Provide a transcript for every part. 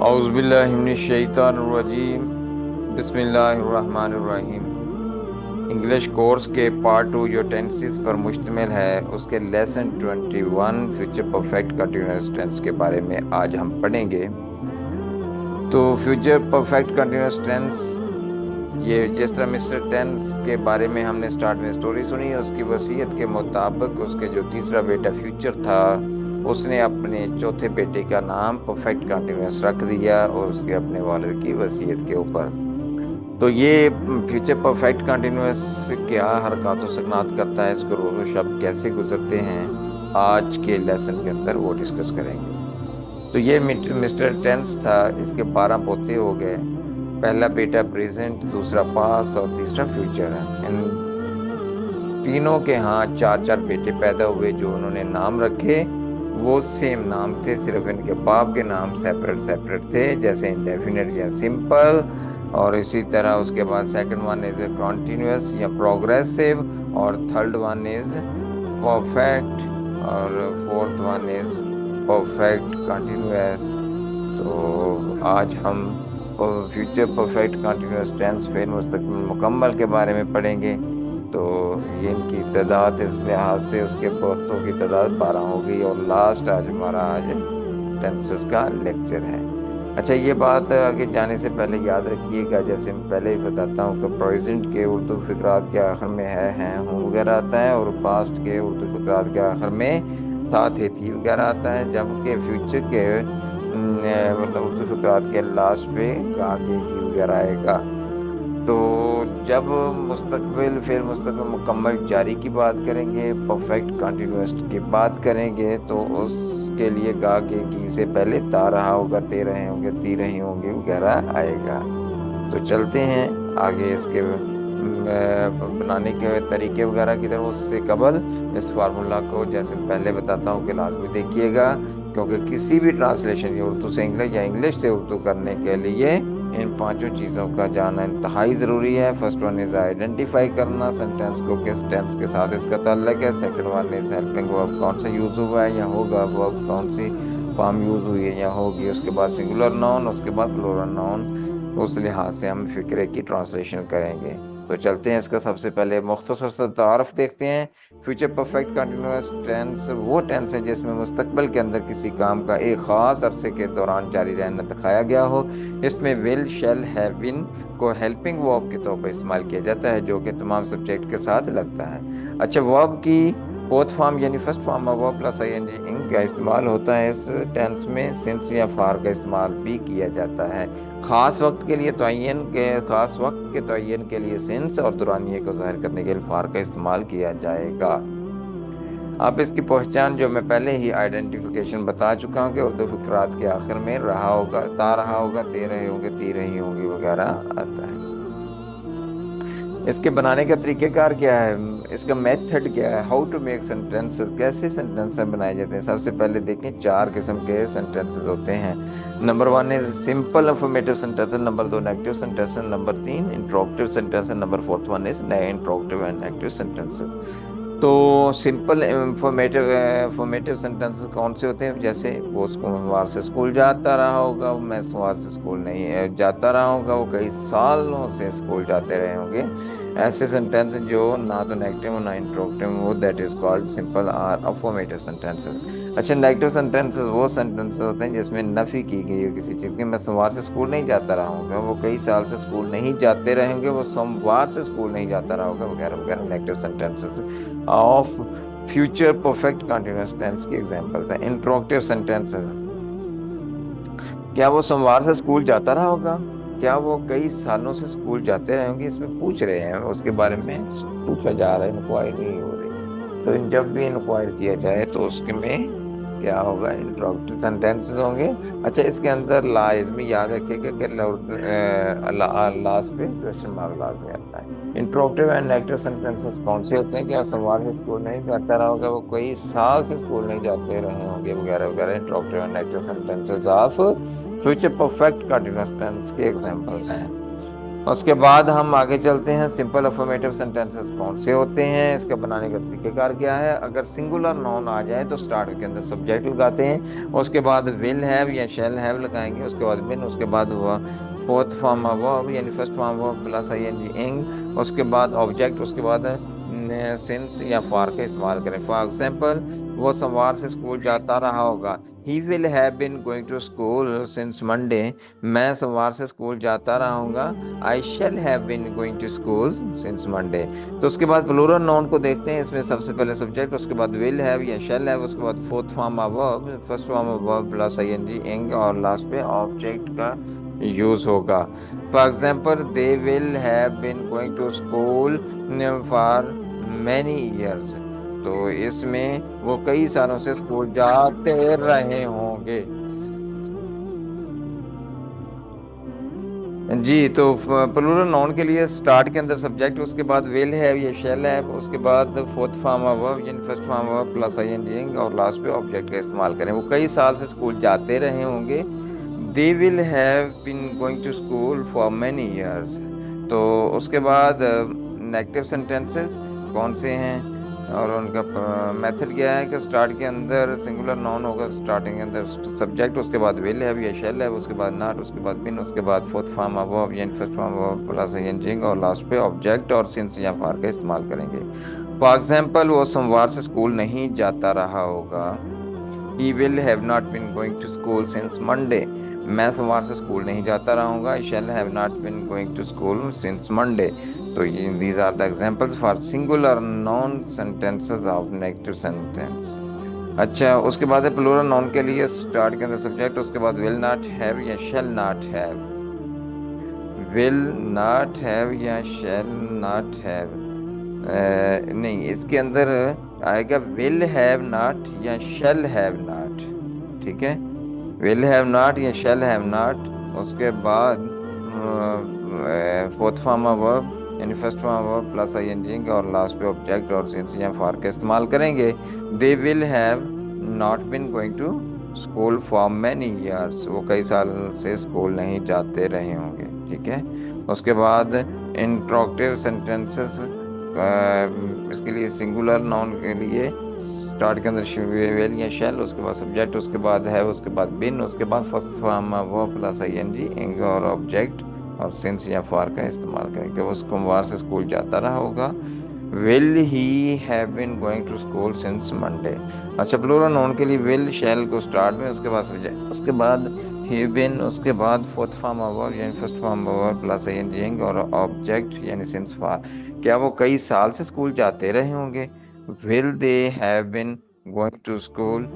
औज़ुबिल्लाहिमिनश्शैतानिर्रजीम बिस्मिल्लाहिर्रहमानिर्रहीम। English course के part 2 जो टेंसेस पर मुश्तमिल है उसके lesson 21 future perfect continuous tense के बारे में आज हम पढ़ेंगे। तो फ्यूचर परफेक्ट कंटिन्यूअस टेंस, ये जिस तरह मिस्टर टेंस के बारे में हमने स्टार्ट में स्टोरी सुनी, उसकी वसीयत के मुताबिक उसके जो तीसरा बेटा फ्यूचर था उसने अपने चौथे बेटे का नाम परफेक्ट कंटिन्यूअस रख दिया और उसके अपने वालिद की वसीयत के ऊपर। तो ये फ्यूचर परफेक्ट कंटिन्यूअस क्या हरकत व सकनात करता है, इसको रोज़ो शब कैसे गुजरते हैं, आज के लेसन के अंदर वो डिस्कस करेंगे। तो ये मिस्टर टेंस था, इसके 12 पोते हो गए। पहला बेटा प्रेजेंट, दूसरा पास्ट और तीसरा फ्यूचर है। इन तीनों के यहाँ चार चार बेटे पैदा हुए जो उन्होंने नाम रखे वो सेम नाम थे, सिर्फ इनके बाप के नाम सेपरेट सेपरेट थे, जैसे इंडेफिनिट या सिंपल। और इसी तरह उसके बाद सेकंड वन इज कॉन्टिन्यूअस या प्रोग्रेसिव, और थर्ड वन इज परफेक्ट, और fourth one is perfect continuous. तो आज हम फ्यूचर परफेक्ट कंटिन्यूअस टेंस फेल मुस्तकबिल मुकम्मल के बारे में पढ़ेंगे। तो ये इनकी तादाद इस लिहाज से उसके पोतों की तादाद 12 हो गई, और लास्ट आज हमारा आज टेंसेस का लेक्चर है। अच्छा, ये बात आगे जाने से पहले याद रखिएगा, जैसे मैं पहले ही बताता हूँ कि प्रेजेंट के उर्दू फिक्रात के आखिर में है, हैं, हूँ वगैरह आता है, और पास्ट के उर्दू फिक्रात के आखिर में था, थे, थी वगैरह आता है, जबकि फ्यूचर के मतलब उर्दू फिक्रात के लास्ट पे आगे की वगैरह आएगा। तो जब मुस्तकबिल फिर मुस्तकबिल मुकम्मल जारी की बात करेंगे, परफेक्ट कंटिन्यूअस की बात करेंगे, तो उसके लिए गा के गी से पहले ता रहा होगा, ते रहे होंगे, ती रही होंगी वगैरह आएगा। तो चलते हैं आगे इसके बनाने के तरीके वगैरह की तरफ। उससे कबल इस फार्मूला को जैसे पहले बताता हूँ कि लाजमी देखिएगा, क्योंकि किसी भी ट्रांसलेशन या उर्दू से इंग्लिश या इंग्लिश से उर्दू करने के लिए इन पांचों चीज़ों का जानना इंतहाई ज़रूरी है। फर्स्ट वन इज़ आइडेंटिफाई करना सेंटेंस को किस टेंस के साथ इसका ताल्लुक है। Second one is helping verb कौन सा यूज़ हुआ है या होगा, वर्ब कौन सी फॉर्म यूज़ हुई है या होगी, उसके बाद सिंगुलर नाउन, उसके बाद प्लूरल नाउन। उस लिहाज से हम फिक्रे की ट्रांसलेशन करेंगे। तो चलते हैं, इसका सबसे पहले मुख्तसर सा तारफ़ देखते हैं। फ्यूचर परफेक्ट कंटिन्यूअस टेंस वो टेंस है जिसमें मुस्तकबिल के अंदर किसी काम का एक ख़ास अरसे के दौरान जारी रहना दिखाया गया हो। इसमें विल, शैल, हैव, विन को हेल्पिंग वर्ब के तौर पर इस्तेमाल किया जाता है, जो कि तमाम सब्जेक्ट के साथ लगता है। अच्छा, वर्ब की फोर्थ फॉर्म यानी first form of verb plus I N G ing का इस्तेमाल होता है इस टेंस में। सिंस या फार का इस्तेमाल भी किया जाता है। ख़ास वक्त के लिए तयन के ख़ास वक्त के तयन के लिए सिंस, और दुरानिये को ज़ाहिर करने के लिए फार का इस्तेमाल किया जाएगा। आप इसकी पहचान जो मैं पहले ही आइडेंटिफिकेशन बता चुका हूँ कि उर्दू फिक्रात के आखिर में रहा होगा, ता रहा होगा, ते रहे होंगे, ती रही होंगी वगैरह आता है। इसके बनाने का तरीक़ेकार क्या है, इसका मेथड क्या है, हाउ टू मेक सेंटेंसेस, कैसे सेंटेंसेस बनाए जाते हैं। सबसे पहले देखें, चार किस्म के सेंटेंसेस होते हैं। Number one is simple affirmative sentences, number दो नेगेटिव सेंटेंसेस, नंबर तीन interrogative sentences, number fourth one is interrogative and negative sentences. तो सिंपल इंफॉर्मेटिव सेंटेंसेस कौन से होते हैं, जैसे वो सोमवार से स्कूल जाता रहा होगा, मैं सोमवार से स्कूल नहीं जाता रहा होगा, वो कई सालों से स्कूल जाते रहे होंगे। ऐसे सेंटेंस जो ना तो नेगेटिव हो ना इंट्रोगेटिव हो, that is called simple or affirmative sentences. अच्छा, नेगेटिव सेंटेंसेस वो सेंटेंसेस होते हैं जिसमें नफी की गई हो किसी चीज़ की। मैं सोमवार से स्कूल नहीं जाता रहा होगा, वो कई साल से स्कूल नहीं जाते रहेंगे, वो सोमवार से स्कूल नहीं जाता रहा होगा वगैरह वगैरह। Negative sentences of future perfect continuous tense की एग्जांपल्स हैं। इंट्रोगेटिव सेंटेंसेस, क्या वो सोमवार से स्कूल जाता रहा होगा, क्या वो कई सालों से स्कूल जाते रहे होंगे, इसमें पूछ रहे हैं, उसके बारे में पूछा जा रहा है, इंक्वायरी हो रही है। तो जब भी इंक्वायर किया जाए तो उसके में क्या होगा, इंट्रोगेटिव सेंटेंसेस होंगे। अच्छा, इसके अंदर लाजमी याद रखिएगा कि लास्ट पे क्वेश्चन मार्क लाजमी आता है। इंट्रोगेटिव एंड नेगेटिव सेंटेंसेस कौन से होते हैं, क्या सोमवार से स्कूल नहीं जाता रहा होगा, वो कई साल से स्कूल नहीं जाते रहे होंगे वगैरह वगैरह। Interrogative and negative sentences of future perfect continuous tense के एग्जांपल्स हैं। उसके बाद हम आगे चलते हैं, सिंपल अफर्मेटिव सेंटेंसेस कौन से होते हैं, इसका बनाने का तरीकेकार क्या है। अगर सिंगुलर नाउन आ जाए तो स्टार्ट के अंदर सब्जेक्ट लगाते हैं, उसके बाद विल हैव या शैल हैव लगाएंगे, उसके बाद बिन, उसके बाद हुआ फोर्थ फॉर्म वर्ब यानी first form verb plus I N G ing, उसके बाद ऑब्जेक्ट, उसके बाद सिंस या फॉर का इस्तेमाल करें। फॉर एग्जाम्पल, वो सोमवार से स्कूल जाता रहा होगा। He will have been going to school since Monday. मैं सोमवार से स्कूल जाता रहूंगा। I shall have been going to school since Monday. तो उसके बाद प्लूरल नाउन को देखते हैं, इसमें सबसे पहले सब्जेक्ट, उसके बाद विल हैव या शेल हैव, उसके बाद fourth form of verb, first form of verb plus I N G ing, और लास्ट पे ऑब्जेक्ट का यूज होगा। For example, they will have been going to school for many years. तो इसमें वो कई सालों से स्कूल जाते रहे होंगे। जी, तो प्लूरल नाउन के लिए स्टार्ट के अंदर सब्जेक्ट, उसके बाद विल हैव या शैल हैव, उसके बाद फोर्थ फॉर्म ऑफ वर्ब यानी first form verb plus I N G और लास्ट पे ऑब्जेक्ट का इस्तेमाल करें। वो कई साल से स्कूल जाते रहे होंगे। They will have been going to school for many years. तो उसके बाद नेगेटिव सेंटेंसेस कौन से हैं और उनका मेथड क्या है कि स्टार्ट के अंदर सिंगुलर नाउन होगा, स्टार्टिंग के अंदर सब्जेक्ट, उसके बाद विल हैव या शैल हैव, उसके बाद नॉट, उसके बाद बिन, उसके बाद फोर्थ फॉर्म ऑफ वर्ब यानी first form of verb plus I N G और लास्ट पे ऑब्जेक्ट और सिंस या फॉर का इस्तेमाल करेंगे। फॉर एग्जाम्पल, वो सोमवार से स्कूल नहीं जाता रहा होगा। He will have not been going to school since Monday. मैं सोमवार से स्कूल नहीं जाता रहूंगा। I shall have not been going to school since Monday. तो ये these are the examples for singular noun sentences of negative sentence। अच्छा, उसके बाद है प्लूरल नाउन के लिए स्टार्ट के अंदर सब्जेक्ट, उसके बाद will not have या shall not have। will not have या shall not have, नहीं, इसके अंदर आएगा विल हैव नॉट या शेल हैव नॉट। ठीक है, विल हैव नॉट या शेल हैव नॉट, उसके बाद फोर्थ फॉर्म ऑफ वर्ब यानी first form of verb plus I N G और लास्ट पे ऑब्जेक्ट और सिंस या फॉर का इस्तेमाल करेंगे। They will have not been going to school for many years. वो कई साल से स्कूल नहीं जाते रहे होंगे। ठीक है, उसके बाद इंट्रोगेटिव सेंटेंसेस, इसके लिए सिंगुलर नाउन के लिए स्टार्ट के अंदर विल या शेल, उसके बाद सब्जेक्ट, उसके बाद है, उसके बाद बिन, उसके बाद first form verb plus I N G ing और ऑब्जेक्ट और सिंस या फॉर का इस्तेमाल करेंगे। वो सोमवार से स्कूल जाता रहा होगा। Will he have been going to school since Monday. अच्छा, प्लूरल नाउन के लिए विल शेल को स्टार्ट में, उसके बाद सब्जेक्ट, उसके बाद ही बिन, उसके बाद फोर्थ फॉर्म ऑफ वर्ब यानी first form of verb plus I N G और ऑब्जेक्ट यानी सिंस फॉर। क्या वो कई साल से स्कूल जाते रहे होंगे। Will they have been going to school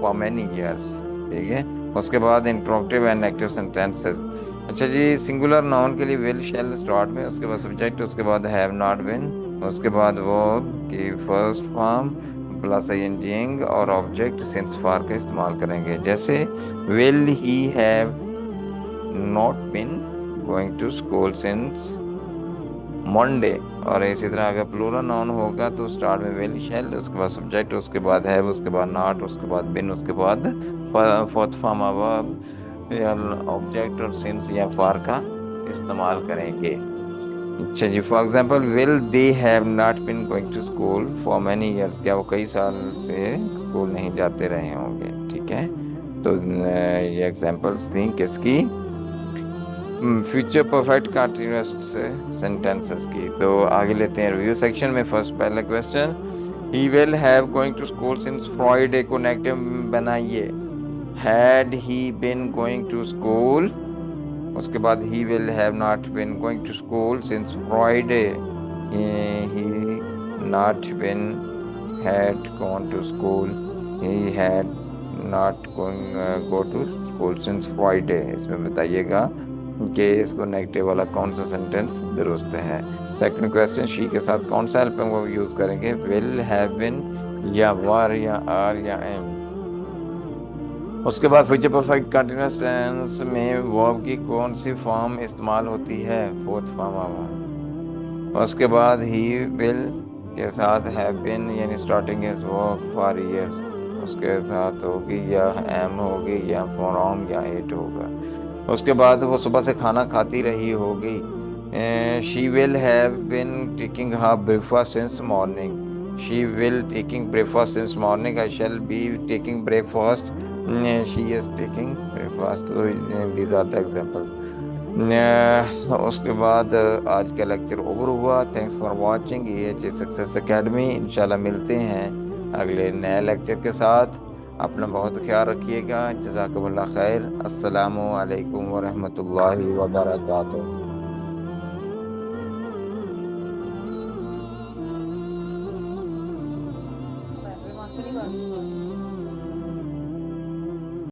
for many years. ठीक है, उसके बाद इंट्रोगेटिव एंड नेगेटिव सेंटेंसेस। अच्छा जी, सिंगुलर नाउन के लिए विल शेल स्टार्ट में, उसके बाद सब्जेक्ट, उसके बाद हैव नॉट बिन, उसके बाद वर्ब की फर्स्ट फॉर्म प्लस आईएनजी और ऑब्जेक्ट सिंस फॉर का इस्तेमाल करेंगे। जैसे will he have not been going to school since Monday. और इसी तरह अगर प्लूरल नाउन होगा तो स्टार्ट में विल शेल, उसके बाद सब्जेक्ट, उसके बाद हैव, उसके बाद नॉट, उसके बाद बिन, उसके बाद फोर्थ फॉर्म ऑफ वर्ब या ऑब्जेक्ट और सिंस या फॉर का इस्तेमाल करेंगे। अच्छा जी, for example, will they have not been going to school for many years. क्या वो कई साल से स्कूल नहीं जाते रहे होंगे। ठीक है, तो ये एग्जाम्पल्स थी किसकी, फ्यूचर परफेक्ट कंटिन्यूअस सेंटेंसेस की। तो आगे लेते हैं रिव्यू सेक्शन में। फर्स्ट पहला question, he will have going to school since Friday को नेगेटिव बनाइए। Had he been going to school, उसके बाद he will have not been going to school since Friday. He not been had gone to school, he had not going go to school since Friday. इसमें बताइएगा कि इसको negative वाला कौन सा sentence दुरुस्त है। सेकंड क्वेश्चन, शी के साथ कौन सा हेल्पिंग वर्ब यूज करेंगे, विल हैव बिन या वर या आर या एम। उसके बाद फ्यूचर परफेक्ट कंटीन्यूअस टेंस में वर्ब की कौन सी फॉर्म इस्तेमाल होती है, फोर्थ फॉर्म ऑफ। उसके बाद ही विल के साथ हैव बिन यानी starting is work for years, उसके साथ होगी या एम होगी या फ्रॉम या इट होगा। उसके बाद वो सुबह से खाना खाती रही होगी। She will have been taking her breakfast since morning. She will taking breakfast since morning. I shall be taking breakfast. She is taking breakfast. These are the examples. उसके बाद आज का लेक्चर ओवर हुआ। Thanks for watching EH success academy. इंशाल्लाह मिलते हैं अगले नए लेक्चर के साथ। अपना बहुत ख्याल रखिएगा। जज़ाकमुल्लाह खैर। अस्सलामु अलैकुम वरहमतुल्लाहि वबरकातुहू।